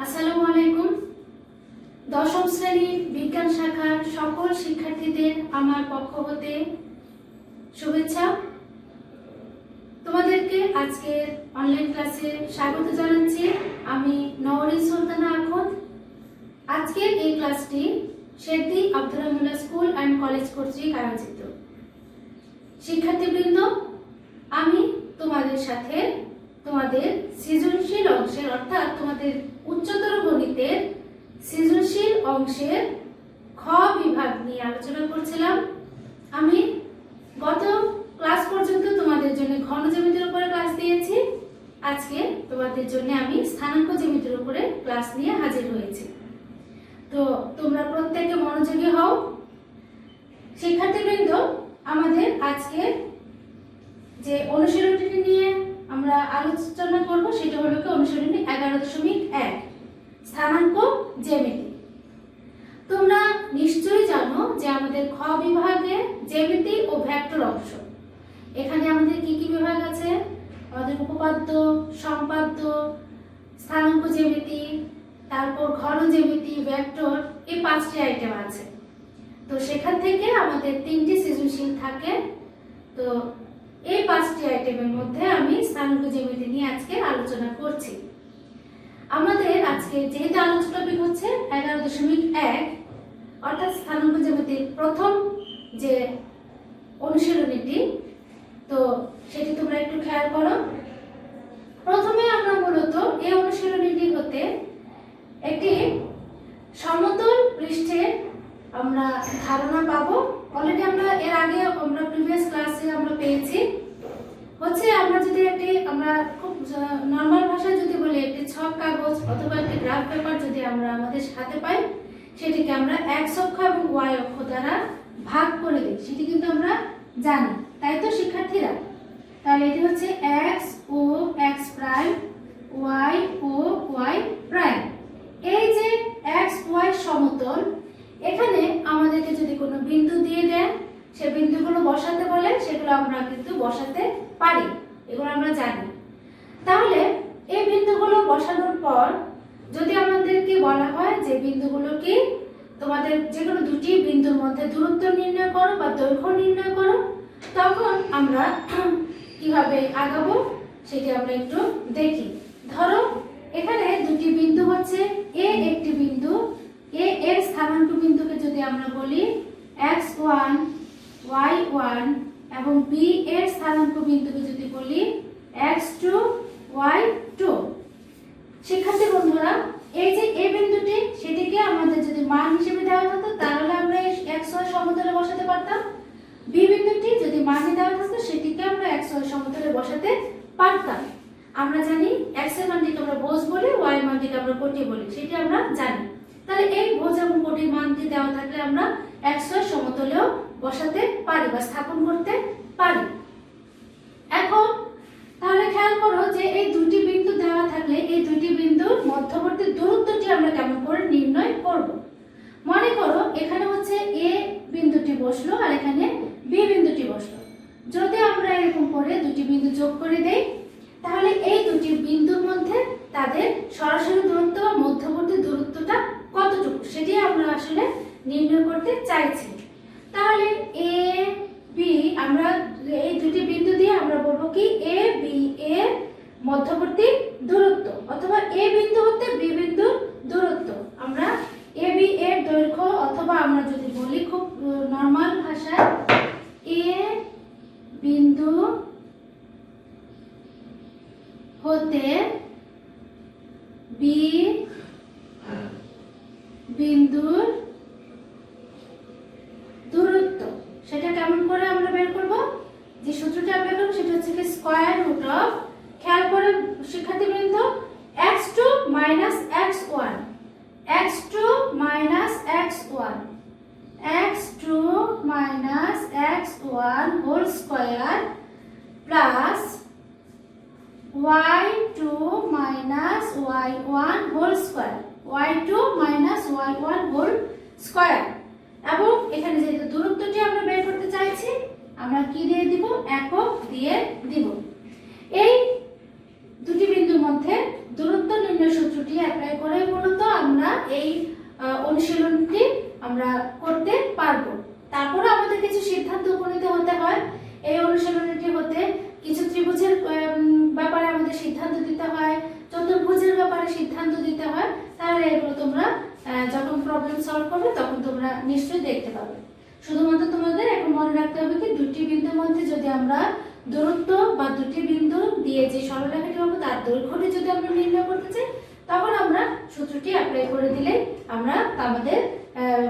আসসালামু আলাইকুম। দশম শ্রেণীর বিজ্ঞান শাখার সকল শিক্ষার্থীদের আমার পক্ষ হতে শুভেচ্ছা। তোমাদেরকে আজকের অনলাইন ক্লাসে স্বাগত জানাচ্ছি। আমি নওরিন সুলতানা আখন্দ। আজকের এই ক্লাসটি Sherdi Abdur Rahman school and college কর্তৃক আয়োজিত। শিক্ষার্থীবৃন্দ, আমি তোমাদের সাথে তোমাদের সৃজনশীল অংশের অর্থাৎ তোমাদের উচ্চতর গণিতের সৃজনশীল অংশের খ বিভাগ নিয়ে আলোচনা করছিলাম। আমি গত ক্লাস পর্যন্ত তোমাদের জন্য ঘন জ্যামিতির উপরে ক্লাস দিয়েছি। আজকে তোমাদের জন্য আমি স্থানাঙ্ক জ্যামিতির উপরে ক্লাস নিয়ে হাজির হয়েছি। তো তোমরা প্রত্যেকে মনোযোগী হও। শিক্ষার্থীবৃন্দ, আমাদের আজকে যে অনুশীলনটি নিয়ে আমরা আলোচনা করব সেটা হলো কি অনুশীলনী 11.1 স্থানাঙ্ক জ্যামিতি। তোমরা নিশ্চয়ই জানো যে আমাদের খ বিভাগে জ্যামিতি ও ভেক্টর অংশ। এখানে আমাদের কি কি বিভাগ আছে? আমাদের উপপাদ্য, সম্পাদ্য, স্থানাঙ্ক জ্যামিতি, তারপর ঘন জ্যামিতি, ভেক্টর, এই 5টি আইটেম আছে। তো সেখান থেকে আমাদের 3টি সৃজনশীল থাকে। তো এই 5টি আইটেমের মধ্যে আমি স্থানাঙ্ক জ্যামিতি নিয়ে আজকে আলোচনা করছি। আমাদের আজকে যেহেতু আলোচ্য টপিক হচ্ছে 11.1 অর্থাৎ স্থানাঙ্ক জ্যামিতির প্রথম যে অনুশীলনীটি, তো সেটি তোমরা একটু খেয়াল করো। প্রথমে আমরা মূলত এই অনুশীলনীটি হতে একটি সমতল পৃষ্ঠের আমরা ধারণা পাবো। অলরেডি আমরা এর আগে আমরা প্রিভিয়াস ক্লাসে আমরা পেয়েছি। হচ্ছে আমরা যদি আমরা খুব নরমাল ভাষায় যদি বলি একটি ছক কাগজ অথবা একটি গ্রাফ পেপার যদি আমরা আমাদের হাতে পাই, সেটিকে আমরা x অক্ষ এবং y অক্ষ দ্বারা ভাগ করে দিই। সেটি কিন্তু আমরা জানি, তাই তো শিক্ষার্থীরা? তাহলে এটি হচ্ছে x ও x প্রাইম, y ও y প্রাইম। এই যে x y সমতল, এখানে আমাদেরকে যদি কোনো বিন্দু দিয়ে দেন, সে বিন্দুগুলো বসাতে বলে, সেগুলো আমরা কিন্তু বসাতে পারি, এগুলো আমরা জানি। তাহলে এই বিন্দুগুলো বসানোর পর যদি আমাদেরকে বলা হয় যে বিন্দুগুলো কি তোমাদের যে কোনো দুটি বিন্দুর মধ্যে দূরত্ব নির্ণয় করো বা দৈর্ঘ্য নির্ণয় করো, তখন আমরা কিভাবে আগাবো সেটি আমরা একটু দেখি। ধরো এখানে দুটি বিন্দু হচ্ছে এ একটি বিন্দু, এ এর স্থানাঙ্ক বিন্দুকে যদি আমরা বলি x1 y1 এবং b এর স্থানাঙ্ক বিন্দুকে যদি বলি x2 y2। শিক্ষার্থী বন্ধুরা, এই যে a বিন্দুটি, সেটিকে আমাদের যদি মান হিসেবে দেওয়া হতো তাহলে আমরা xy সমতলে বসাতে পারতাম। b বিন্দুটি যদি মান দেওয়া থাকতো সেটিকে আমরা xy সমতলে বসাতে পারতাম। আমরা জানি x এর মানটিকে আমরা ভোজ বলি, y এর মানটিকে আমরা কোটি বলি, সেটি আমরা জানি। তাহলে এই ভোজ এবং কোটির মানটি দেওয়া থাকলে আমরা xy সমতলেও বসাতে পারি বা স্থাপন করতে পারি। এখন তাহলে খেয়াল করো যে এই দুটি বিন্দু দেওয়া থাকলে এই দুটি বিন্দুর মধ্যবর্তী দূরত্বটি আমরা কেমন করে নির্ণয় করব। মনে করো এখানে হচ্ছে a বিন্দুটি বসলো আর এখানে b বিন্দুটি বসলো। যদি আমরা এরকম করে দুটি বিন্দু যোগ করে দেই, তাহলে এই দুটি বিন্দুর মধ্যে তাদের সরাসরি দূরত্ব বা মধ্যবর্তী দূরত্বটা কতটুকু সেটি আমরা আসলে নির্ণয় করতে চাইছি। তাহলে a b, আমরা এই দুটি বিন্দু দিয়ে আমরা বলবো কি a b এর মধ্যবর্তী দূরত্ব, অথবা a বিন্দু হতে b বিন্দুর দূরত্ব। আমরা a b এর দৈর্ঘ্য, অথবা আমরা যদি বলি খুব নরমাল ভাষায় a বিন্দু হতে b বিন্দুর দূরত্ব, সেটা কেমন করে আমরা বের করব? যে সূত্রটা আমরা বের করব সেটা হচ্ছে কি স্কয়ার রুট অফ, খেয়াল করে শিক্ষার্থীবৃন্দ, x2 x1 x2 x1 x2 x1 whole square plus y2 y1 whole square, y2 y1 whole square. এবং এখানে যেহেতু দূরত্বটি আমরা বের করতে চাইছি, আমরা কি দিয়ে দিব? একক দিয়ে দিব। এই দুটি বিন্দুর মধ্যে দূরত্ব নির্ণয় সূত্রটি অ্যাপ্লাই করে এই অনুশীলনটি আমরা করতে পারবো। তারপরে আমাদের কিছু সিদ্ধান্ত উপনীত হতে হয়। এই অনুশীলনটি হতে কিছু ত্রিভুজের ব্যাপারে আমাদের সিদ্ধান্ত দিতে হয়, চতুর্ভুজের ব্যাপারে সিদ্ধান্ত দিতে হয়। তাহলে এগুলো তোমরা যখন প্রবলেম সলভ করবে তখন তোমরা নিশ্চয়ই দেখতে পাবে। শুধুমাত্র তোমাদের এখন মনে রাখতে হবে কি দুটি বিন্দুর মধ্যে যদি আমরা দূরত্ব বা দুটি বিন্দু দিয়ে যে সরলরেখাটি পাবো তার দৈর্ঘ্যটি যদি আমরা নির্ণয় করতে চাই, তখন আমরা সূত্রটি অ্যাপ্লাই করে দিলে আমরা আমাদের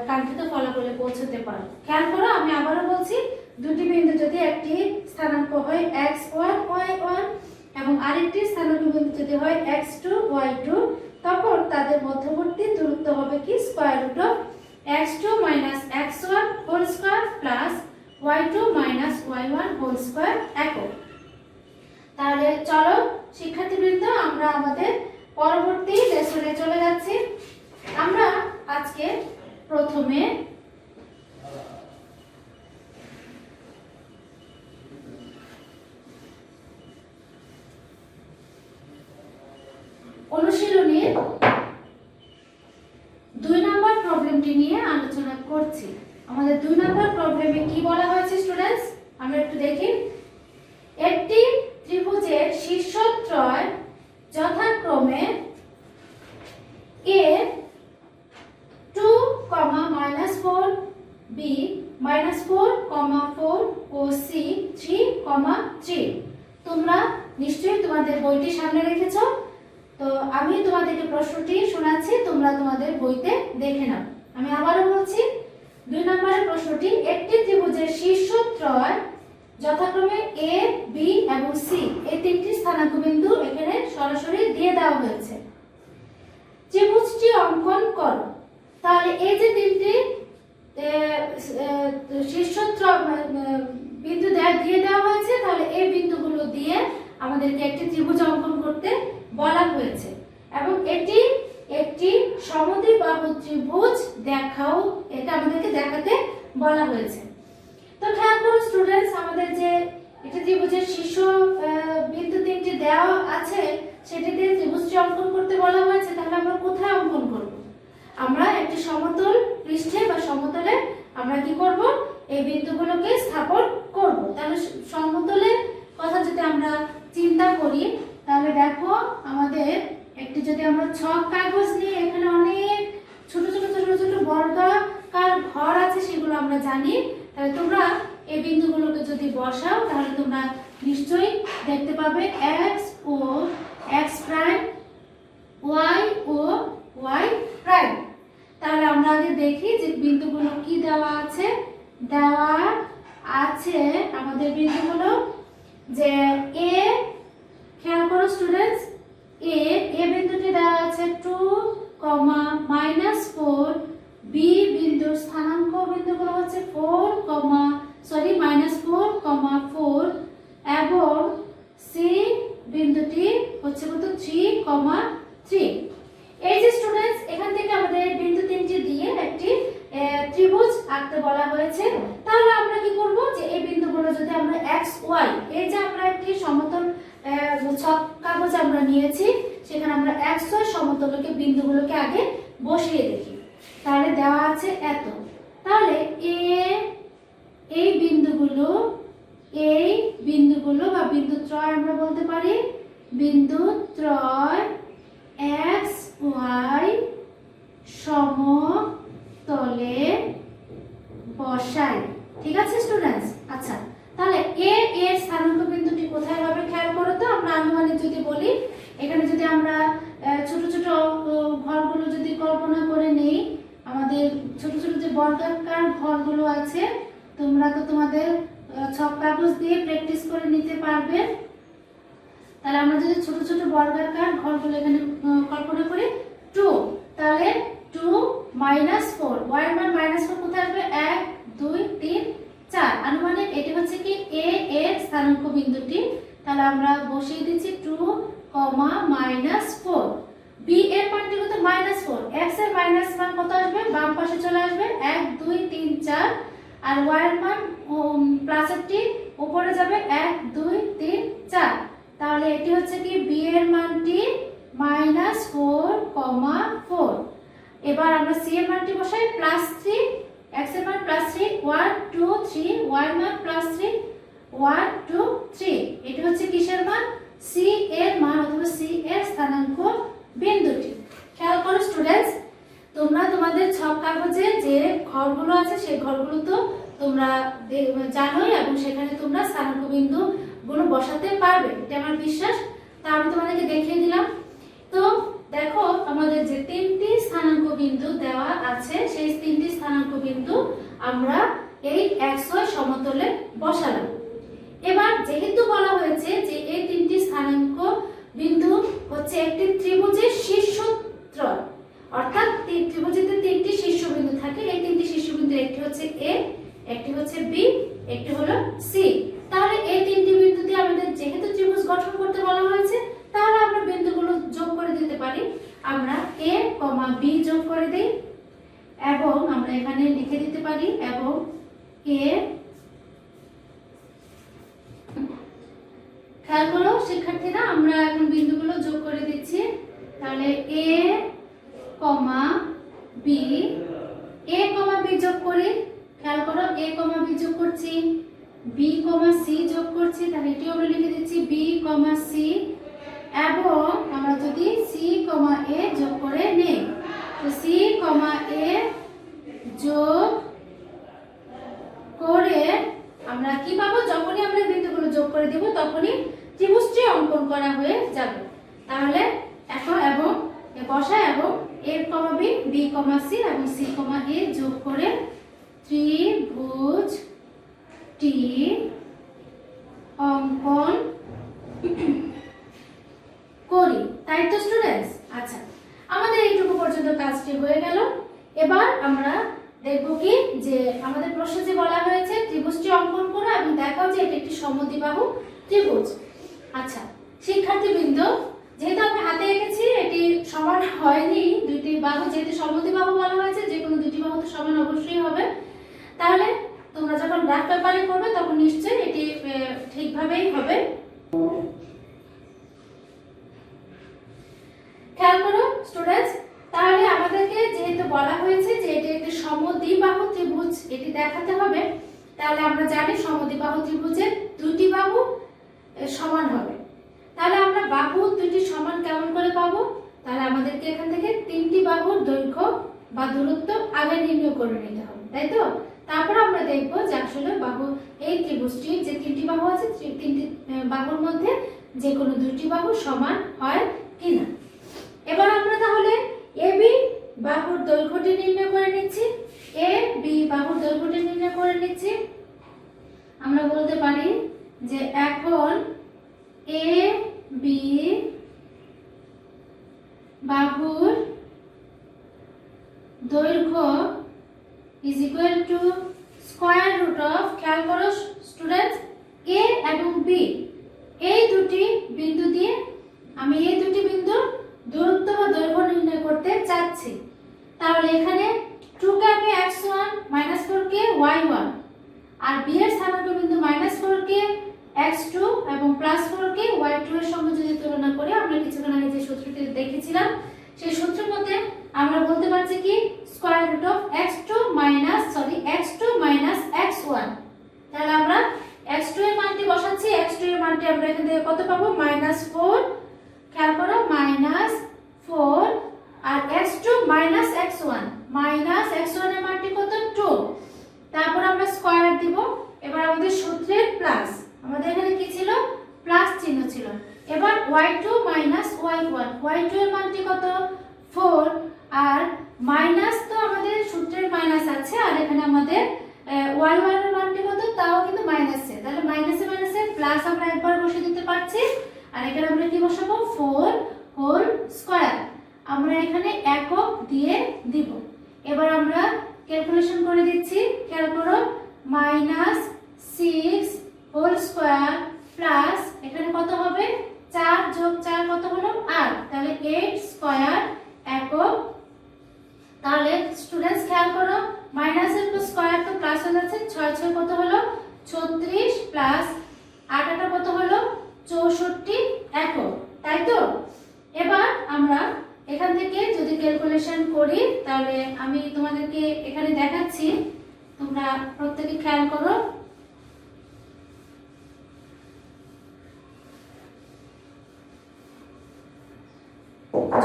কাঙ্ক্ষিত ফলাফলে পৌঁছতে পারবো। খেয়াল করো, আমি আবারও বলছি, দুটি বিন্দু যদি একটি স্থানাঙ্ক হয় x1 y1 এবং আরেকটি স্থানাঙ্ক বিন্দু যদি হয় x2 y2, তখন তাদের মধ্যবর্তী দূরত্ব হবে কি square root of x2 - x1 whole square plus y2 - y1 whole square একক। তাহলে চলো শিক্ষার্থীবৃন্দ, আমরা আমাদের পরবর্তী লেসনে চলে যাচ্ছি। আমরা আজকে প্রথমে অনুশীলনের 2 নম্বর প্রবলেমটি নিয়ে আলোচনা করছি। আমাদের 2 নম্বর প্রবলেমে কি বলা হয়েছে স্টুডেন্টস, আমরা একটু দেখি। একটি ত্রিভুজের শীর্ষত্রয় যথাক্রমে a 2, -4, b -4, 4 ও c 3, 3। তোমরা নিশ্চয়ই তোমাদের বইটি সামনে রেখেছো, তো আমি তোমাদেরকে প্রশ্নটি শোনাচ্ছি, তোমরা তোমাদের বইতে দেখে নাও। আমি আবারও বলছি, 2 নম্বরের প্রশ্নটি, একটি ত্রিভুজের শীর্ষত্রয় যথাক্রমে a, b এবং c এই তিনটি স্থানাঙ্ক বিন্দু এখানে সরাসরি দিয়ে দেওয়া হয়েছে। ত্রিভুজটি অঙ্কন করো। তাহলে এই যে তিনটি শীর্ষত্রয় বিন্দু দিয়ে দেওয়া হয়েছে, তাহলে এই বিন্দুগুলো দিয়ে আমাদেরকে একটি ত্রিভুজ অঙ্কন করতে বলা হয়েছে এবং এটি একটি সমদ্বিবাহু ত্রিভুজ দেখাও, এটা আমাদেরকে দেখাতে বলা হয়েছে। তো খেয়াল করো স্টুডেন্টস, আমাদের যে এটা ত্রিভুজের শীর্ষ বিন্দু তিনটি দেওয়া আছে সেটি দিয়ে ত্রিভুজটি অঙ্কন করতে বলা হয়েছে। তাহলে আমরা কোথায় অঙ্কন করব? আমরা একটি সমতল পৃষ্ঠে বা সমতলে আমরা কি করব? এই বিন্দুগুলোকে স্থাপন করব। তাহলে সমতলের কথা যদি আমরা চিন্তা করি, তাহলে দেখো আমাদের একটি যদি আমরা ছক কাগজ নিই, এখানে অনেক ছোট ছোট ছোট ছোট বর্গাকার ঘর আছে, সেগুলো আমরা জানি। তাহলে তোমরা এই বিন্দুগুলোকে যদি বসাও, তাহলে তোমরা নিশ্চয়ই দেখতে পাবে x ও x প্রাইম, y ও y প্রাইম। তাহলে আমরা আগে দেখি যে বিন্দুগুলো কি দেওয়া আছে। দেওয়া আছে আমাদের বিন্দুগুলো যে a, খেয়াল করো স্টুডেন্টস, a বিন্দুটি দেওয়া আছে 2, -4, b বিন্দুর স্থানাঙ্ক বিন্দুগুলো হচ্ছে -4, -4, এবং c বিন্দুটি হচ্ছে কত 3, 3। এই যে স্টুডেন্টস, এখান থেকে আমাদের বিন্দু তিনটি দিয়ে একটি ত্রিভুজ আঁকতে বলা হয়েছে। তাহলে আমরা কি করব, যে এই বিন্দুগুলো যদি আমরা x y, এই যে আমরা একটি সমতল ছক কাগজ আমরা নিয়েছি, সেখানে আমরা x y সমতলকে বিন্দুগুলোকে আগে বসিয়ে দেখি। তাহলে দেওয়া আছে এত। তাহলে এই বিন্দুগুলো বা বিন্দুত্রয় আমরা বলতে পারি বিন্দুত্রয় x y সমতলে বসাই। ঠিক আছে স্টুডেন্টস? আচ্ছা, তাহলে এর স্থানাঙ্ক বিন্দুটি কোথায় হবে খেয়াল করো তো। আমরা আনুমানিক যদি বলি, এখানে যদি আমরা ছোট ছোট ঘরগুলো যদি কল্পনা করে নেই, আমাদের ছোট ছোট যে বর্গাকার ঘরগুলো আছে, তোমরা তো তোমাদের ছক কাগজ দিয়ে প্র্যাকটিস করে নিতে পারবে। তাহলে আমরা যদি ছোট ছোট বর্গাকার ঘরগুলো এখানে কল্পনা করি, 2, তাহলে 2 -4, y এর মান -4 কোথায় আসবে? 1 2 3 4। আনুমানিক এটি হচ্ছে কি a এর স্থানাঙ্ক বিন্দুটি। তাহলে আমরা বসিয়ে দিচ্ছি 2, -4। b এর মানটি কত? -4। x এর মাইনাস মান কত আসবে? বাম পাশে চলে আসবে 1 2 3 4, আর y এর মান প্লাসেরটি উপরে যাবে 1 2 3 4। তাহলে এটি হচ্ছে কি b এর মানটি -4, 4 এবং এবার আমরা c এর মানটি বসাই +3, x এর মান +3, 1 2 3, y এর মান +3, 1 2 3। এটা হচ্ছে কিসের মান? c এর মান অথবা c এর স্থানাঙ্ক বিন্দুটি। খেয়াল করো স্টুডেন্টস, তোমরা তোমাদের ছক কাগজে যে ঘরগুলো আছে সেই ঘরগুলো তো তোমরা জানোই এবং সেখানে তোমরা স্থানাঙ্ক বিন্দু গুলো বসাতে পারবে, এটা আমার বিশ্বাস। তা আমি তোমাদেরকে দেখিয়ে দিলাম। তো দেখো আমাদের যে তিনটি স্থানাঙ্ক বিন্দু দেওয়া আছে সেই তিনটি স্থানাঙ্ক বিন্দু আমরা এই xy সমতলে বসালাম। এবার যেহেতু বলা হয়েছে যে এই তিনটি স্থানাঙ্ক বিন্দু হচ্ছে একটি ত্রিভুজের শীর্ষত্রয়, অর্থাৎ ত্রিভুজেতে তিনটি শীর্ষবিন্দু থাকে। এই তিনটি শীর্ষবিন্দু একটি হচ্ছে a, একটি হচ্ছে b, একটি হলো c। তাহলে এই তিনটি বিন্দু দিয়ে আমাদের যেহেতু ত্রিভুজ গঠন করতে বলা হয়েছে, তাহলে আমরা বিন্দুগুলো যোগ করে দিতে পারি। আমরা a, b যোগ করে দেই এবং আমরা এখানে লিখে দিতে পারি এবং a। খেয়াল করো শিক্ষার্থীরা, আমরা এখন বিন্দুগুলো যোগ করে দিচ্ছি। তাহলে a, b, a, b যোগ করি। খেয়াল করো a, b যোগ করছি, b, c যোগ করছি। তাহলে এটিও আমরা লিখে দিচ্ছি b, c এবং আমরা যদি c, a যোগ করে নেই, তো c, a যোগ করে আমরা কি পাবো? যখনই আমরা বিন্দুগুলো যোগ করে দেব তখনই ত্রিভুজটি অঙ্কন করা হয়ে যাবে। তাহলে এখন এবং বসা এবং a, b, b, c এবং c, a যোগ করে ত্রিভুজটি অঙ্কন করি, তাই তো স্টুডেন্টস? আচ্ছা, আমাদের এইটুকু পর্যন্ত কাজটি হয়ে গেল। এবার আমরা দেখব কি যে আমাদের প্রশ্নে যে বলা হয়েছে ত্রিভুজটি অঙ্কন করো এবং দেখাও যে এটি একটি সমদ্বিবাহু ত্রিভুজ। আচ্ছা শিক্ষার্থীবৃন্দ, যেহেতু আমি হাতে এঁকেছি এটি সমান হয়নি, দুইটি বাহু যেহেতু সমদ্বিবাহু বলা হয়েছে, যে কোনো দুটি বাহু তো সমান অবশ্যই হবে। তাহলে তোমরা যখন গ্রাফ পেপারে করবে তখন নিশ্চয়ই এটি ঠিকভাবেই হবে। খেয়াল করো স্টুডেন্টস, তাহলে আমাদেরকে যেহেতু বলা হয়েছে যে এটি একটি সমদ্বিবাহু ত্রিভুজ এটি দেখাতে হবে, তাহলে আমরা জানি সমদ্বিবাহু ত্রিভুজের দুটি বাহু সমান হবে। তাহলে আমরা বাহু দুটি সমান কেমন করে পাবো? তাহলে আমাদেরকে এখান থেকে তিনটি বাহুর দৈর্ঘ্য বা দূরত্ব আগে নির্ণয় করে নিতে হবে, তাই তো? তারপর আমরা দেখব যে আসলে বাহু এই ত্রিভুজটির যে তিনটি বাহু আছে তিনটি বাহুর মধ্যে যে কোনো দুটি বাহু সমান হয় কিনা। এবার আমরা তাহলে AB বাহুর দৈর্ঘ্যটি নির্ণয় করে নিচ্ছি। AB বাহুর দৈর্ঘ্যটি নির্ণয় করে নিচ্ছি। আমরা বলতে পারি যে এখন AB বাহুর দৈর্ঘ্য is equal to square root of, খেয়াল করো স্টুডেন্টস, A এবং B এই দুটি বিন্দু দিয়ে আমি এই দুটি বিন্দুর দূরত্ব বা দৈর্ঘ্য নির্ণয় করতে চাচ্ছি। তাহলে এখানে 2 কে আমি x1 -4 কে y1 আর b এর স্থানাঙ্ক বিন্দু -4 কে x2 এবং +4 কে y2 এর সঙ্গে যদি তুলনা করি, আমরা কিছুক্ষণ আগে যে সূত্রটি দেখেছিলাম সেই সূত্রের মধ্যে আমরা বলতে পারছি কি square root of x2 x1। তাহলে আমরা x2 এর মানটি বসাচ্ছি, x2 এর মানটি আমরা এখান থেকে কত পাবো? -4। খেয়াল করো -4 আর x2 -x1 -x1 এর মানটি কত? 2। তারপর আমরা স্কয়ার দিব। এবার আমাদের সূত্রের প্লাস, আমাদের এখানে কি ছিল? প্লাস চিহ্ন ছিল। এবার y2 y1, y2 এর মানটি কত? 4 আর মাইনাস তো আমাদের সূত্রের মাইনাস আছে আর এখানে আমাদের y1 এর মানটি কত? তাও কিন্তু মাইনাসে, তাহলে মাইনাসে মাইনাসে প্লাস আমরা একবার বসে দিতে পারছি আর এখানে আমরা কি বসাবো? 4 হোল স্কয়ার আমরা এখানে একক দিয়ে দিব। এবার আমরা ক্যালকুলেশন করে দিচ্ছি। খেয়াল করো -6 হোল স্কয়ার প্লাস এখানে কত হবে? 4 যোগ 4 কত হলো? 8। তাহলে 8 স্কয়ার একক। তাহলে স্টুডেন্টস খেয়াল করো মাইনাসের তো স্কয়ার তো প্লাস হয়ে যাচ্ছে, 6 6 কত হলো? 36 প্লাস 8 8 কত হলো? 64 একক, তাই তো? এবার আমরা এখান থেকে যদি ক্যালকুলেশন করি তাহলে আমি তোমাদেরকে এখানে দেখাচ্ছি, তোমরা প্রত্যেকে খেয়াল করো।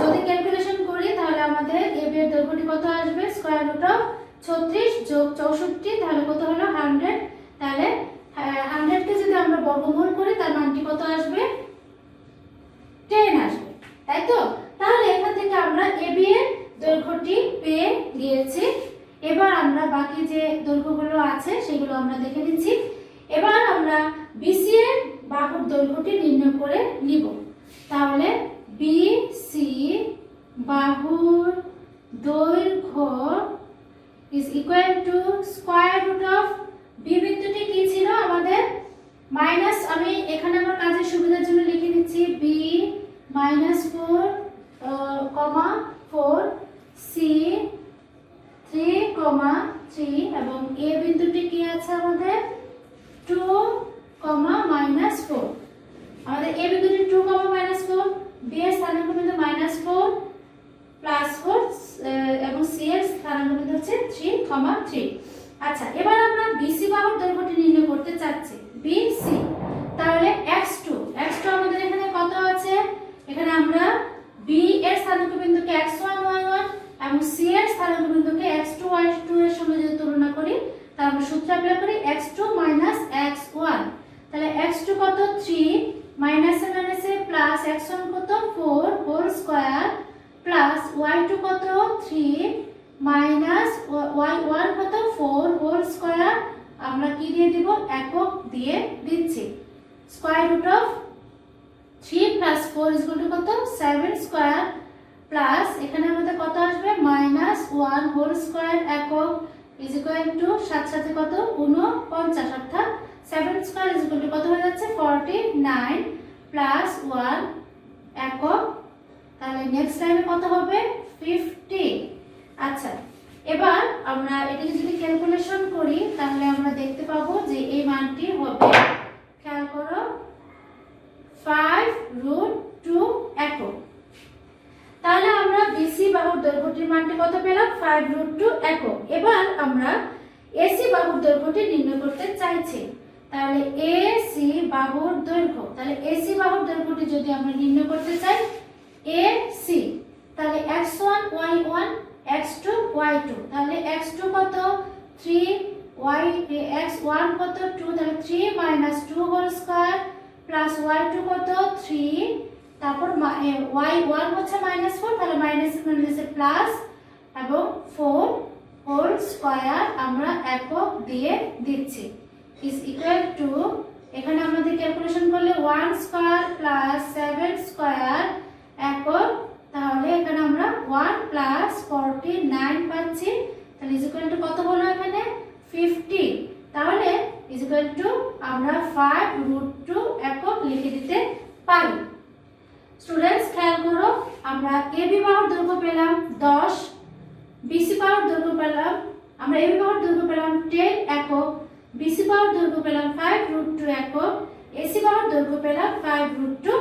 যদি ক্যালকুলেশন করি তাহলে আমাদের AB এর দৈর্ঘ্যটি কত আসবে, স্কয়ার রুট অফ 36 যোগ 64, তাহলে কত হলো 100। তাহলে 100 কে যদি আমরা বর্গমূল করি তার মানটি কত আসবে, 10 আসবে, তাই তো? তাহলে এখান থেকে আমরা AB এর দৈর্ঘ্যটি পেয়ে গিয়েছি। এবার আমরা বাকি যে দৈর্ঘ্যগুলো আছে সেগুলো আমরা দেখে নিচ্ছি। এবার আমরা BC এর বাহুর দৈর্ঘ্যটি নির্ণয় করে নিব। তাহলে BC বাহুর দৈর্ঘ্য is equal to square root of B বিন্দুটি কি ছিল আমাদের মাইনাস, আমি এখানে আমার কাজের সুবিধার জন্য লিখে দিচ্ছি B -4, 4 C 3, এবং A বিন্দুটি কি আছে আমাদের 2, -4। আমাদের A বিন্দুটি 2, -4, B এর স্থানাঙ্ক বিন্দু -4 +4 এবং C এর স্থানাঙ্ক বিন্দু হচ্ছে 3, 3। আচ্ছা, এবার আমরা BC বাহুর দৈর্ঘ্যটি নির্ণয় করতে চাচ্ছি, BC। তাহলে x2 আমাদের এখানে কত আছে, এখানে আমরা B এর স্থানাঙ্ক বিন্দুকে x1, y1 এবং C এর স্থানাঙ্ক বিন্দুকে x2, y2 এর সঙ্গে যদি তুলনা করি তাহলে আমরা সূত্র অ্যাপ্লাই করি x2 - x1। তাহলে x2 কত 3 মাইনাসে মাইনাসে প্লাস x1 কত 4 হোল স্কয়ার প্লাস y2 কত 3 মাইনাস y1 কত 4 হোল স্কয়ার, আমরা কি দিয়ে দিব, একক দিয়ে দিচ্ছি। স্কয়ার রুট অফ 3 + 4 = কত 7 স্কয়ার প্লাস এখানে আমাদের কত আসবে -1 হোল স্কয়ার একক সাথে সাথে কত 49, অর্থাৎ 7 স্কয়ার কত হয়ে যাচ্ছে 49 প্লাস 1 একক। তাহলে নেক্সট লাইনে কত হবে 50। আচ্ছা, এবার আমরা এটাকে যদি ক্যালকুলেশন করি তাহলে আমরা দেখতে পাবো যে এই মানটি হবে, খেয়াল করো, 5√2 একক। তাহলে আমরা BC বাহুর দৈর্ঘ্যটির মানটি কত পেলাম, 5√2 একক। এবার আমরা AC বাহুর দৈর্ঘ্যটি নির্ণয় করতে চাইছি। তাহলে AC বাহুর দৈর্ঘ্য, তাহলে AC বাহুর দৈর্ঘ্যটি যদি আমরা নির্ণয় করতে চাই AC, তাহলে x1 y1 x2 y2, তাহলে x2 কত 3 x1 কত 2, তাহলে 3 - 2 হোল স্কয়ার প্লাস y2 কত 3, তারপর y1 হচ্ছে -4, তাহলে মাইনাসে প্লাস এবং 4 হোল স্কয়ার আমরা একক দিয়ে দিচ্ছি is equal to, এখানে আমাদের ক্যালকুলেশন করলে 1 স্কয়ার প্লাস 7 স্কয়ার একক, তাহলে এখানে আমরা 1 প্লাস 49 পাচ্ছি। তাহলে is equal to কত হলো এখানে 50। তাহলে is equal to আমরা 5√2 একক লিখে দিতে পারি। স্টুডেন্টস খেয়াল করো, আমরা AB বাহুর দৈর্ঘ্য পেলাম 10, BC বাহুর দৈর্ঘ্য পেলাম, আমরা AB বাহুর দৈর্ঘ্য পেলাম 10 একক, BC বাহুর দৈর্ঘ্য পেলাম 5√2 একক, AC বাহুর দৈর্ঘ্য পেলাম 5√2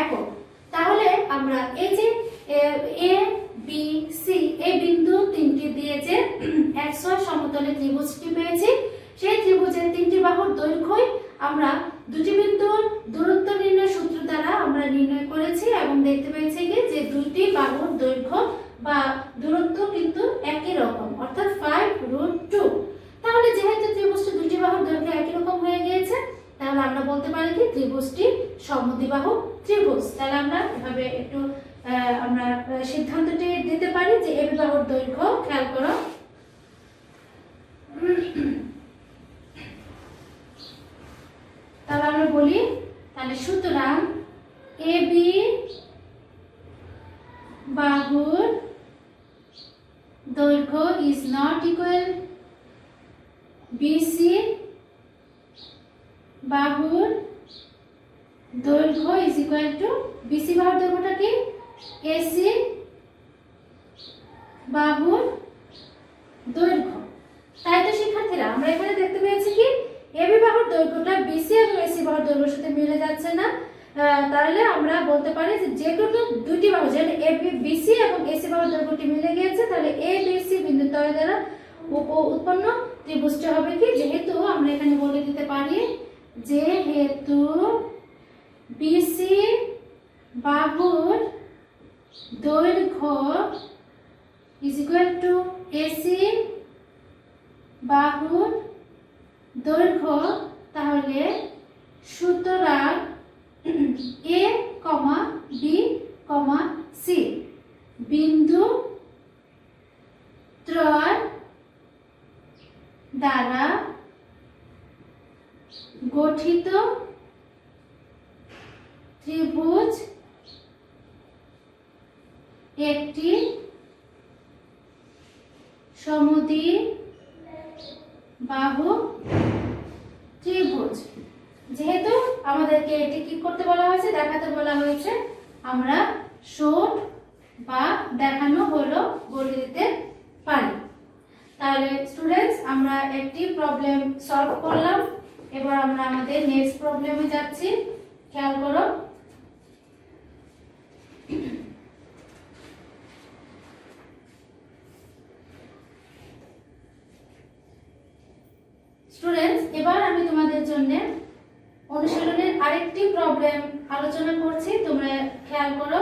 একক। তাহলে আমরা এই যে A B C এই বিন্দু তিনটি দিয়ে যে XY সমতলে ত্রিভুজটি পেয়েছি, সেই ত্রিভুজের তিনটি বাহুর দৈর্ঘ্যই আমরা দুটি বিন্দুর দূরত্ব নির্ণয় সূত্র দ্বারা আমরা নির্ণয় করেছি এবং দেখতে পেয়েছি যে দুটি বাহুর দৈর্ঘ্য বা দূরত্ব কিন্তু একই রকম, অর্থাৎ 5√2। তাহলে যেহেতু ত্রিভুজটি দুটি বাহুর দৈর্ঘ্য একই রকম হয়ে গিয়েছে, তাহলে আমরা বলতে পারি কি ত্রিভুজটি সমদ্বিবাহু ত্রিভুজ। তাহলে আমরা এভাবে একটু আমরা সিদ্ধান্তটি দিতে পারি যে AB বাহুর দৈর্ঘ্য, খেয়াল করো, তাহলে আমরা বলি, তাহলে সুতরাং AB বাহুর দৈর্ঘ্য is not equal BC বাহুর দৈর্ঘ্য is equal to BC বাহুর দৈর্ঘ্যটা কি AC বাহুর দৈর্ঘ্য। তাই তো শিক্ষার্থীরা, আমরা এখানে দেখতে পেয়েছি কি AB বাহুর দৈর্ঘ্যটা BC এবং AC বাহুর দৈর্ঘ্যের সাথে মিলে যাচ্ছে না। তাহলে আমরা বলতে পারি যে কোনো দুটি বাহু, যেটা BC এবং AC বাহুর দৈর্ঘ্যটি মিলে গিয়েছে, তাহলে এ বি সি বিন্দু ত্রয় দ্বারা উৎপন্ন ত্রিভুজটি হবে কি, যেহেতু আমরা এখানে বলে দিতে পারি যেহেতু বিসি বাহুর দৈর্ঘ্য ইজ ইকুয়াল টু এসি বাহুর দৈর্ঘ্য, তাহলে সুতরাং এ কমা বি কমা সি বিন্দু ত্রয় দ্বারা গঠিত ত্রিভুজ একটি সমদ্বিবাহু ত্রিভুজ। যেহেতু আমাদেরকে এটি কি করতে বলা হয়েছে, দেখাতে বলা হয়েছে, আমরা শোড বা দেখানো হলো বলে দিতে পারি। তাহলে স্টুডেন্টস, আমরা একটি প্রবলেম সলভ করলাম, এবার আমরা আমাদের নেক্সট প্রবলেমে যাচ্ছি। খেয়াল করো, স্টুডেন্টস, এবার আমি তোমাদের জন্য অনুশীলনের আরেকটি প্রবলেম আলোচনা করছি, তোমরা খেয়াল করো।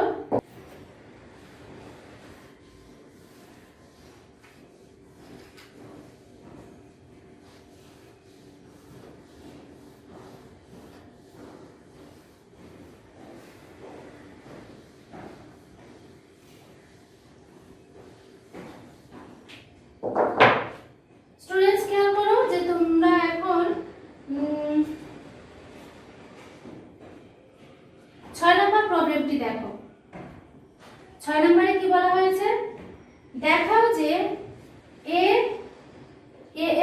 স্টুডেন্টস, খেয়াল করো যে তোমরা এখন 6 নম্বর প্রবলেমটি দেখো। 6 নম্বরে কি বলা হয়েছে, দেখাও যে এ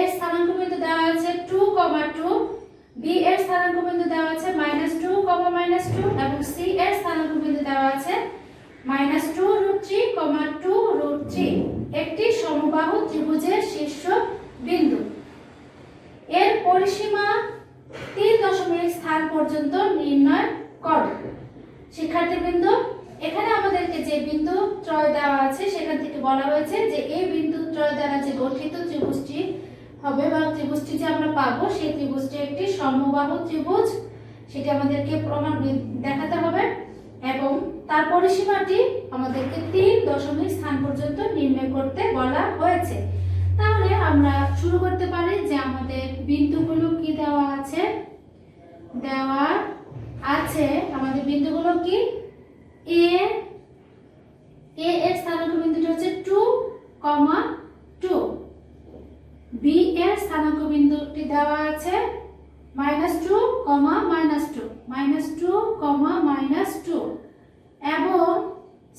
এর স্থানাঙ্ক বিন্দু দেওয়া আছে 2, 2, বি এর স্থানাঙ্ক বিন্দু দেওয়া আছে -2, -2 এবং সি এর স্থানাঙ্ক বিন্দু দেওয়া আছে -2√3, 2√3 একটি সমবাহু ত্রিভুজের শীর্ষ বিন্দু। এর পরিসীমা 3 স্থান পর্যন্ত নির্ণয় করো। শিক্ষার্থীবৃন্দ, এখানে আমাদেরকে যে বিন্দু ত্রয় দেওয়া আছে সেখান থেকে বলা হয়েছে যে এই বিন্দু ত্রয় দ্বারা যে গঠিত ত্রিভুজটি হবে বা ত্রিভুজটি যে আমরা পাবো সেই ত্রিভুজটি একটি সমবাহু ত্রিভুজ, সেটি আমাদেরকে প্রমাণ দেখাতে হবে এবং তার পরিসীমাটি আমাদেরকে 3 স্থান পর্যন্ত নির্ণয় করতে বলা হয়েছে। তাহলে আমরা শুরু করতে পারি যে আমাদের বিন্দুগুলো কি দেওয়া আছে, আমাদের বিন্দুগুলো কি, এ এর স্থানাঙ্ক বিন্দুটি হচ্ছে 2, 2, বি এর স্থানাঙ্ক বিন্দুটি দেওয়া আছে -2, -2, -2, এবং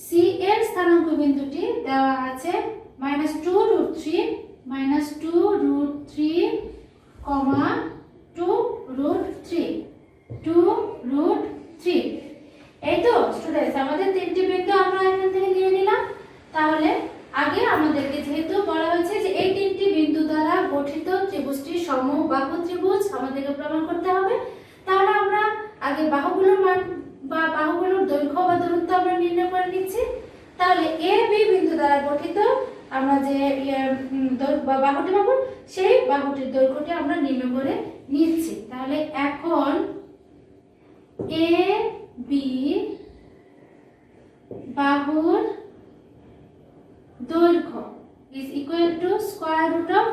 সি এর স্থানাঙ্ক বিন্দুটি দেওয়া আছে -2√3, -2√3, 2√3। এই তো স্টুডেন্টস, আমাদের তিনটি বিন্দু আমরা এখান থেকে নিয়ে নিলাম। তাহলে আগে আমাদেরকে যেহেতু বলা হয়েছে যে এই তিনটি বিন্দু দ্বারা গঠিত ত্রিভুজটি সমবাহু ত্রিভুজ আমাদেরকে প্রমাণ করতে হবে, তাহলে আমরা আগে বাহুগুলোর মান বা বাহুগুলোর দৈর্ঘ্য বা দূরত্ব আমরা নির্ণয় করে নিচ্ছি। তাহলে এ বি বিন্দু দ্বারা গঠিত আমরা যে বাহুটি পাবো সেই বাহুটির দৈর্ঘ্যটি আমরা নির্ণয় করে নিচ্ছি। তাহলে এখন এ বি বাহুর দৈর্ঘ্য is equal to square root of,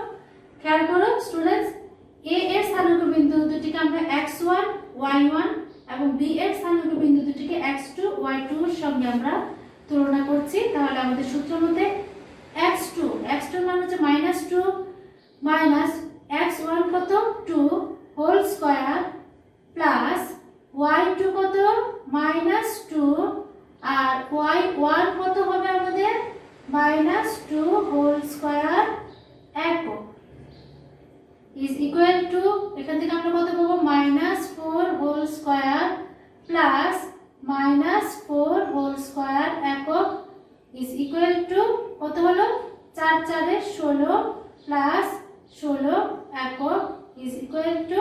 খেয়াল করো স্টুডেন্টস, এ এর স্থানাঙ্ক বিন্দু দুটিকে আমরা x1, y1 এবং বি এর স্থানাঙ্ক বিন্দু দুটিকে x2, y2 এর সঙ্গে আমরা তুলনা করছি। তাহলে আমাদের সূত্র মতে x2 মান হচ্ছে -2 মাইনাস x1 কত 2 হোল স্কয়ার প্লাস y2 কত -2 আর y1 কত হবে আমাদের -2 হোল স্কয়ার একক ইজ ইকুয়াল টু, এখান থেকে আমরা কত পাবো -4 whole square plus -4 whole square একক ইজ ইকুয়াল টু কত হলো 4 4 16 প্লাস 16 একক ইজ ইকুয়াল টু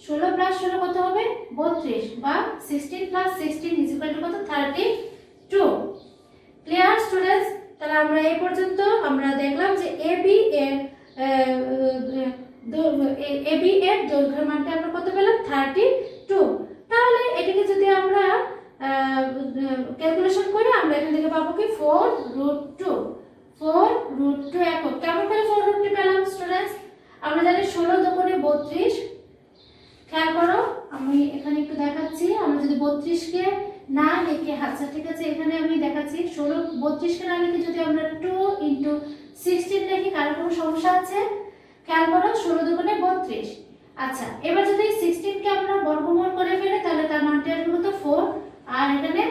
16 প্লাস 16 কত হবে 32 বা 16 প্লাস 16 ইজ ইকুয়াল টু কত 32। Clear students? তাহলে আমরা এই পর্যন্ত আমরা দেখলাম যে এবি এর দৈর্ঘ্যের মানটা আমরা কত পেলাম 32। তাহলে এটাকে যদি আমরা ক্যালকুলেশন করি আমরা এখান থেকে পাবো কি 4√2 একক। কেমন করে 4√2 পেলাম স্টুডেন্টস? আমরা জানি 16 দুগুণে 32। খেয়াল করো আমি এখানে একটু দেখাচ্ছি। আমরা যদি 32 কে না লিখে, আচ্ছা ঠিক আছে এখানে আমি দেখাচ্ছি 32 কে না লিখে যদি আমরা 2 × 16 লিখি, কারো কোনো সমস্যা আছে? খেয়াল করো 16 দুগুণে 32। আচ্ছা এবার যদি 16 কে আমরা বর্গমূল করে ফেলি তাহলে তার মানটা আসবে কত 4, আর এখানে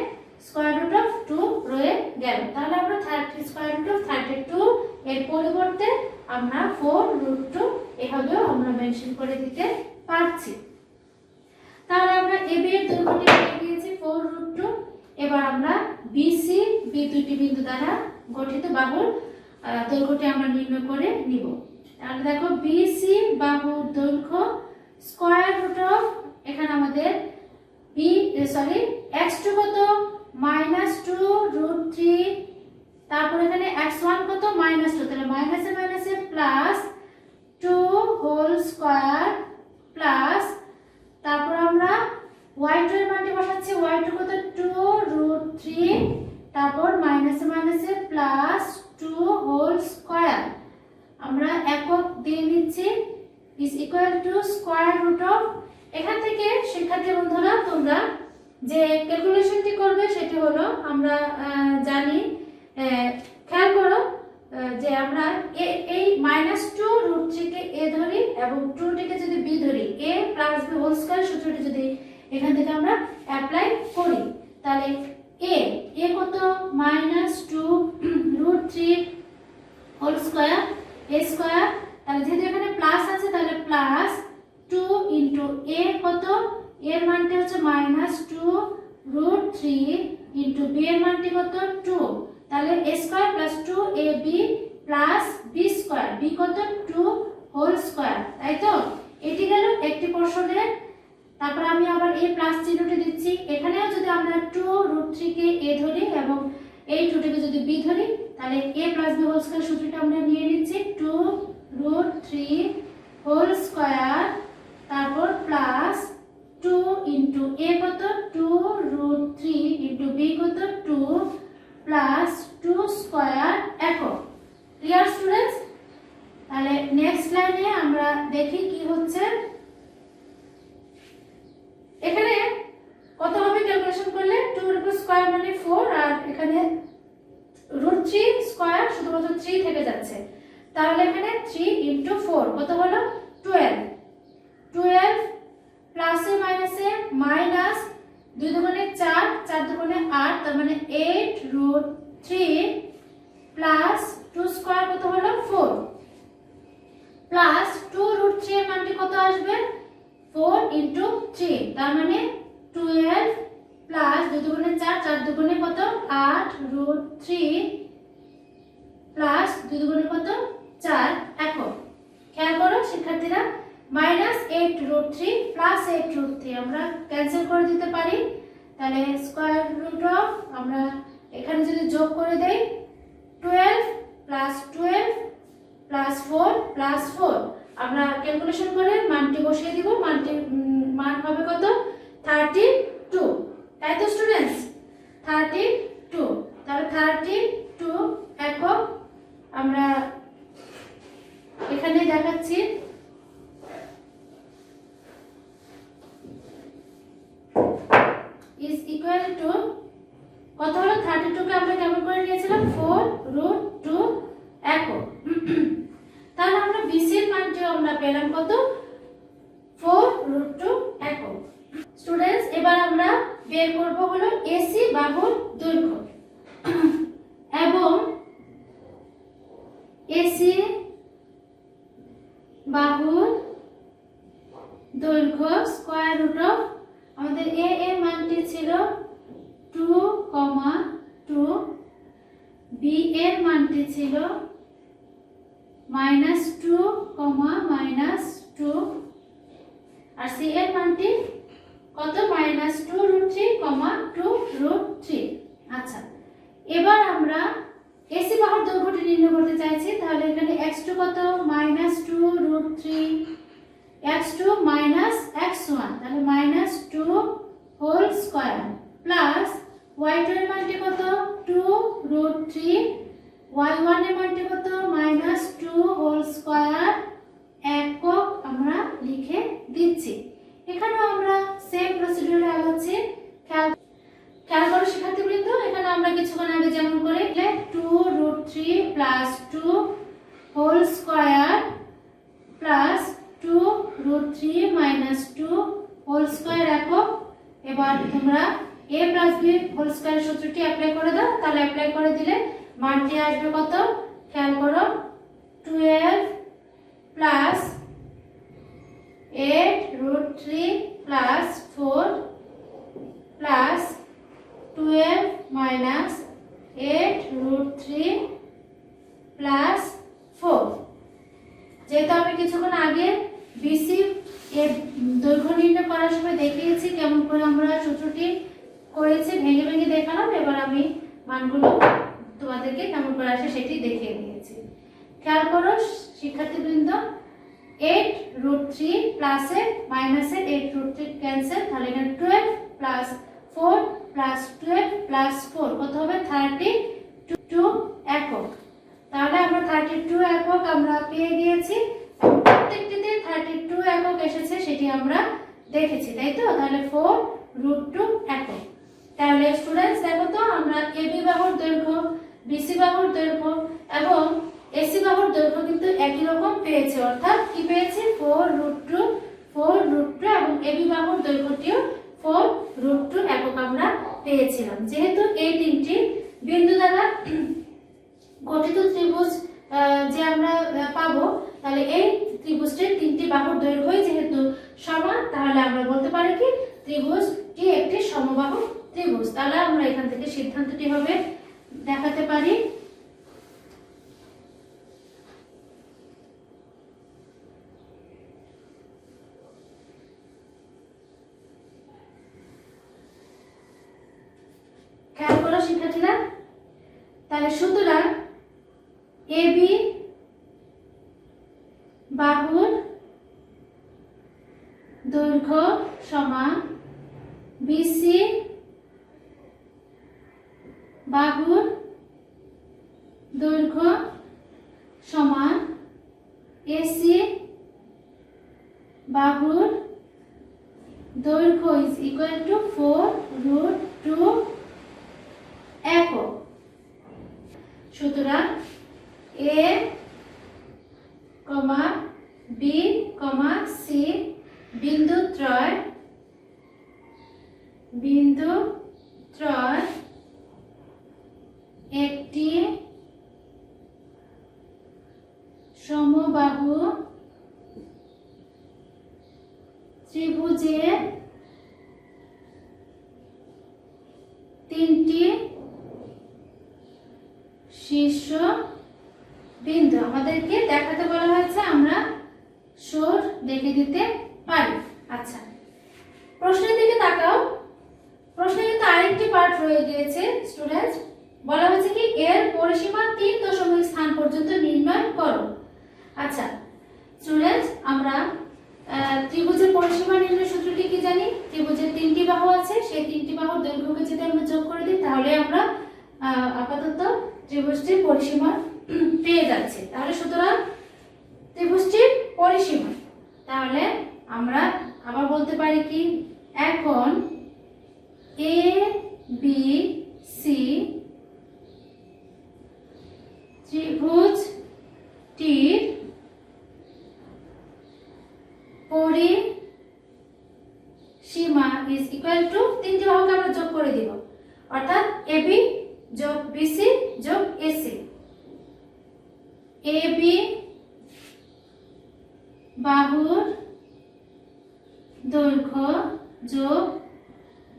√2 রয়ে গেল। তাহলে আমরা √32 এর পরিবর্তে আমরা 4√2 এভাবেও আমরা মেনশন করে দিতে পারছি। তাহলে আমরা এবি এর দৈর্ঘ্যটি পেয়ে গিয়েছি 4√2। এবার আমরা বিসি বি দুটি বিন্দু দ্বারা গঠিত বাহুর দৈর্ঘ্যটি আমরা নির্ণয় করে নিব। তাহলে দেখো বিসি বাহুর দৈর্ঘ্য √, এখানে আমাদের x2 কত -2√3, তারপর এখানে x1 কত -2, তাহলে মাইনাসে মাইনাসে প্লাস 2 হোল স্কয়ার প্লাস, তারপর আমরা y2 এর মানটি বসাচ্ছি, y2 কত 2√3, তারপর মাইনাসে মাইনাসে প্লাস 2 হোল স্কয়ার। আমরা একক দিয়ে নিচ্ছি is equal to √। এখান থেকে শিক্ষার্থী বন্ধুরা তোমরা যে ক্যালকুলেশনটি করবে সেটি হলো আমরা জানি, খেয়াল করো যে আমরা এই -2√3 কে a ধরি এবং 2 টিকে যদি b ধরি, a + b হোল স্কয়ার সূত্রটি যদি এখান থেকে আমরা অ্যাপ্লাই করি তাহলে a কত -2√3 হোল স্কয়ার a স্কয়ার, তাহলে যেহেতু এখানে প্লাস আছে তাহলে প্লাস 2 × a কত, এর মানটি হচ্ছে -2√3 × b এর মানটি কত 2, তাহলে a square + 2ab + b square, b কত 2 হোল স্কয়ার, তাই তো? এটি গেল একটি পোরশনের। তারপর আমি আবার a প্লাস চিহ্নটি দিচ্ছি। এখানেও যদি আমরা 2√3 কে a ধরি এবং এই 2 টিকে যদি b ধরি তাহলে a + b হোল স্কয়ার সূত্রটা আমরা নিয়ে নিচ্ছি 2√3 হোল স্কয়ার, তারপর প্লাস 2 × a কত 2√3 × b কত 2 প্লাস 2 স্কয়ার একক। Clear students? তাহলে নেক্সট লাইনে আমরা দেখি কি হচ্ছে। এখানে কত হবে ক্যালকুলেশন করলে 2 স্কয়ার মানে 4, আর এখানে √3 স্কয়ার শুধুমাত্র 3 থেকে যাচ্ছে, তাহলে এখানে 3 × 4 কত হলো 12 প্লাসে মাইনাসে মাইনাস 2 দুগুণে 4, 4 দুগুণে 8, তার মানে 8√3 প্লাস 2 স্কয়ার কত হলো 4 প্লাস 2√3 এর মানটি কত আসবে 4 × 3, তার মানে 12 প্লাস 2 দুগুণে 4, 4 দুগুণে কত 8√3 প্লাস 2 দুগুণে কত 4 একক। খেয়াল করো শিক্ষার্থীরা, -8√3 প্লাস 8√3 আমরা ক্যান্সেল করে দিতে পারি, তাহলে √, আমরা এখানে যদি যোগ করে দেই 12 + 12 + 4 + 4, আমরা ক্যালকুলেশন করে মানটি বসিয়ে দিব, মান হবে কত 32, তাই তো স্টুডেন্টস? 32, তাহলে 32 একক আমরা এখানে দেখাচ্ছি। is equal to কত হলো 32 কে আমরা কেমন করে নিয়েছিলাম 4√2 একক। তাহলে আমরা BC এর মানটি আমরা পেলাম কত 4√2 একক। স্টুডেন্টস এবার আমরা বের করব হলো AC বাহুর দৈর্ঘ্য এবং AC বাহুর দৈর্ঘ্য √, আমাদের a এর মানটি ছিল 2,2, b এর মানটি ছিল -2, -2, আর c এর মানটি কত -2√3, 2√3। আচ্ছা এবার আমরা AC বাহুর তাহলে এখানে x2 কত -2 √3 x2 - x1 তাহলে -2 হোল স্কয়ার প্লাস y2 এর মানটি কত 2 √3 y1 এর মানটি কত -2 হোল স্কয়ার একক আমরা লিখে দিচ্ছি। এখানেও আমরা সেম প্রসিডিউরে আগাচ্ছি। খেয়াল করো শিক্ষার্থীবৃন্দ, এখানে আমরা কিছুক্ষণ আগে যেমন করে 2 √3 2 whole square plus 2 √3 2 whole square একক। এবার তোমরা a + b হোল স্কয়ার সূত্রটি অ্যাপ্লাই করে দাও, তাহলে অ্যাপ্লাই করে দিলে মানটি আসবে কত খেয়াল করো 12 plus 8 √3 plus 4 plus 12 minus 8 √3 plus 4। যেহেতু আমি কিছুক্ষণ আগে বিসি এর দৈর্ঘ্য নির্ণয় করার সময় দেখিয়েছি কেমন করে আমরা সূত্রটি করেছি, ভেঙে ভেঙে দেখালাম। এবার আমি মানগুলো তোমাদেরকে কেমন করে আসে সেটি দেখিয়ে দিয়েছি। খেয়াল করো শিক্ষার্থীবৃন্দ, 8 √3 প্লাসের মাইনাসের 8 √3 ক্যান্সেল, তাহলে এখানে 12 প্লাস 4 প্লাস 12 প্লাস 4 কত হবে 32 একক। তাহলে আমরা 32 একক আমরা পেয়ে গিয়েছি। প্রত্যেকটিতে 32 একক এসেছে সেটি আমরা দেখেছি, তাই তো? তাহলে 4 √2 একক। তাহলে স্টুডেন্টস দেখো তো, আমরা এবি বাহুর দৈর্ঘ্য, বিসি বাহুর দৈর্ঘ্য এবং এসি বাহুর দৈর্ঘ্য কিন্তু একই রকম পেয়েছি, অর্থাৎ কি পেয়েছি 4 √2 এবং এবি বাহুর দৈর্ঘ্যটিও 4 √2 একক আমরা পেয়েছিলাম। যেহেতু এই তিনটি বিন্দু দ্বারা গঠিত ত্রিভুজ যে আমরা পাবো, তাহলে এই ত্রিভুজটির তিনটি বাহুর দৈর্ঘ্যই যেহেতু সমান, তাহলে আমরা বলতে পারি কি ত্রিভুজটি একটি সমবাহু ত্রিভুজ। তাহলে আমরা এখান থেকে সিদ্ধান্তটি হবে দেখাতে পারি খেয়াল করো শিক্ষার্থীরা। তাহলে সুতরাং এবি বাহুর দৈর্ঘ্য সমান বিসি বাহুর দৈর্ঘ্য সমান এসি বাহুর দৈর্ঘ্য ইজ ইকুয়াল টু 4 √2 একক। সুতরাং এ বি সি বিন্দুত্রয় একটি সমবাহু ত্রিভুজের তিনটি শীর্ষ বিন্দু আমাদেরকে দেখাতে বলা হয়েছে, আমরা সোর দেখে দিতে পারি। আচ্ছা, প্রশ্নের দিকে তাকাও। প্রশ্নে কিন্তু আরেকটি পার্ট রয়ে গিয়েছে স্টুডেন্টস, বলা হয়েছে কি এর পরিসীমা 3 দশমিক স্থান পর্যন্ত নির্ণয় করো। আচ্ছা স্টুডেন্টস, আমরা ত্রিভুজের পরিসীমা নির্ণয় সূত্রটি কি জানি? ত্রিভুজের তিনটি বাহু আছে, সেই তিনটি বাহুর দৈর্ঘ্যকে যদি আমরা যোগ করে দিই তাহলে আমরা আপাতত ত্রিভুজটির পরিসীমা পেয়ে যাচ্ছে। তাহলে সুতরাং ত্রিভুজটির পরিসীমা, তাহলে আমরা আবার বলতে পারি কি এখন এ বি সি ত্রিভুজটির পরিসীমা ইজ ইকুয়াল টু তিনটি বাহুকে আমরা যোগ করে দিব, অর্থাৎ এবি যোগ বিসি যোগ এসি। এবি বাহুর দৈর্ঘ্য যোগ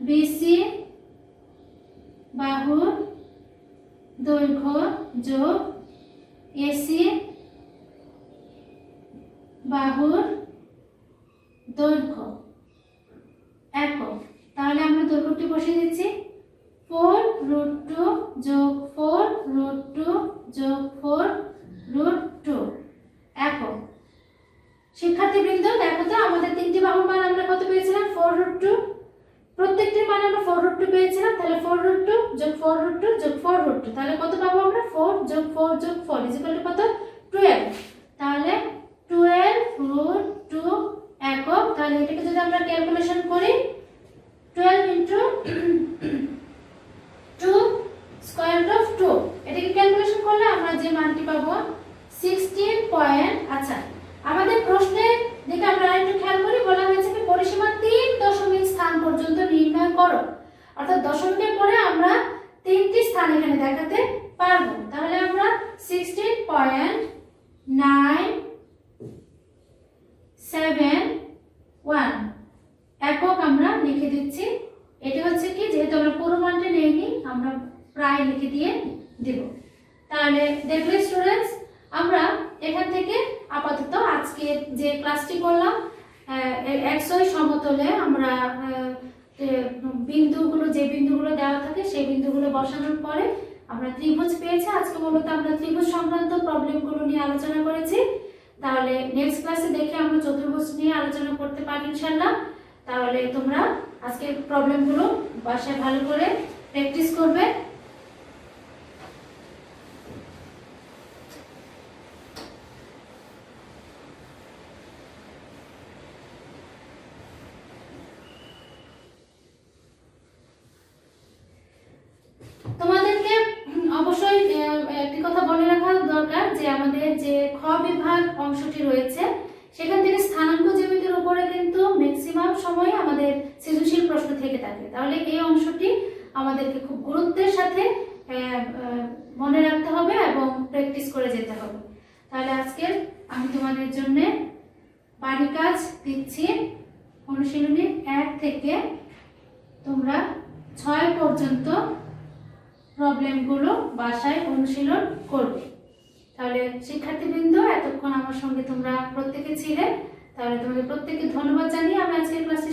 বিসি বাহুর দৈর্ঘ্য যোগ এসি বাহুর দৈর্ঘ্য একক। তাহলে আমরা দৈর্ঘ্যটি বসিয়ে দিচ্ছি 4 √2 যোগ 4 √2 যোগ 4 √2 2। তাহলে কত পাবো আমরা? 4 যোগ 4 যোগ 4 ইকুয়াল টু কত? 12। তাহলে 12 রুট 2 একক। তাহলে এটাকে যদি আমরা ক্যালকুলেশন করি 12 ইনটু 2 স্কয়ার রুট অফ 2, এটাকে ক্যালকুলেশন করলে আমরা যে মানটি পাবো 16 পয়েন্ট। আচ্ছা, আমাদের প্রশ্নের দিকে আমরা আরেকটু খেয়াল করি, বলা হয়েছে কি পরিসীমা 3 দশমিক স্থান পর্যন্ত নির্ণয় করো, অর্থাৎ দশমিকের পরে আমরা 3টি স্থান এখানে দেখাতে পারবো। তাহলে আমরা 16.971 একক আমরা লিখে দিচ্ছি। এটি হচ্ছে কি, যেহেতু আমরা পুরো মানটা নেইনি, আমরা প্রায় লিখে দিয়ে দেব। তাহলে দেখলে স্টুডেন্টস, আমরা এখান থেকে আপাতত আজকে যে ক্লাসটি করলাম, XY সমতলে আমরা বিন্দুগুলো, যে বিন্দুগুলো দেওয়া থাকে সেই বিন্দুগুলো বসানোর পরে আমরা ত্রিভুজ পেয়েছি। আজকে মূলত আমরা ত্রিভুজ সংক্রান্ত প্রবলেমগুলো নিয়ে আলোচনা করেছি। তাহলে নেক্সট ক্লাসে দেখে আমরা চতুর্ভুজ নিয়ে আলোচনা করতে পারি ইনশাআল্লাহ। তাহলে তোমরা আজকে প্রবলেমগুলো বাসায় ভালো করে প্র্যাকটিস করবে। তোমাদেরকে অবশ্যই একটি কথা বলে রাখা দরকার যে আমাদের যে খ বিভাগ অংশটি রয়েছে সেখান থেকে স্থানাঙ্ক জ্যামিতির উপরে কিন্তু ম্যাক্সিমাম সময় আমাদের সৃজনশীল প্রশ্ন থেকে থাকে। তাহলে এই অংশটি আমাদেরকে খুব গুরুত্বের সাথে মনে রাখতে হবে এবং প্র্যাকটিস করে যেতে হবে। তাহলে আজকে আমি তোমাদের জন্য বাড়ি কাজ দিচ্ছি। অনুশীলনী 1 থেকে তোমরা 6 পর্যন্ত প্রবলেমগুলো বাসায় অনুশীলন করবে। তাহলে শিক্ষার্থীবৃন্দ, এতক্ষণ আমার সঙ্গে তোমরা প্রত্যেকে ছিলে। তাহলে তোমাদের প্রত্যেককে ধন্যবাদ জানিয়ে আমি আজকের ক্লাসে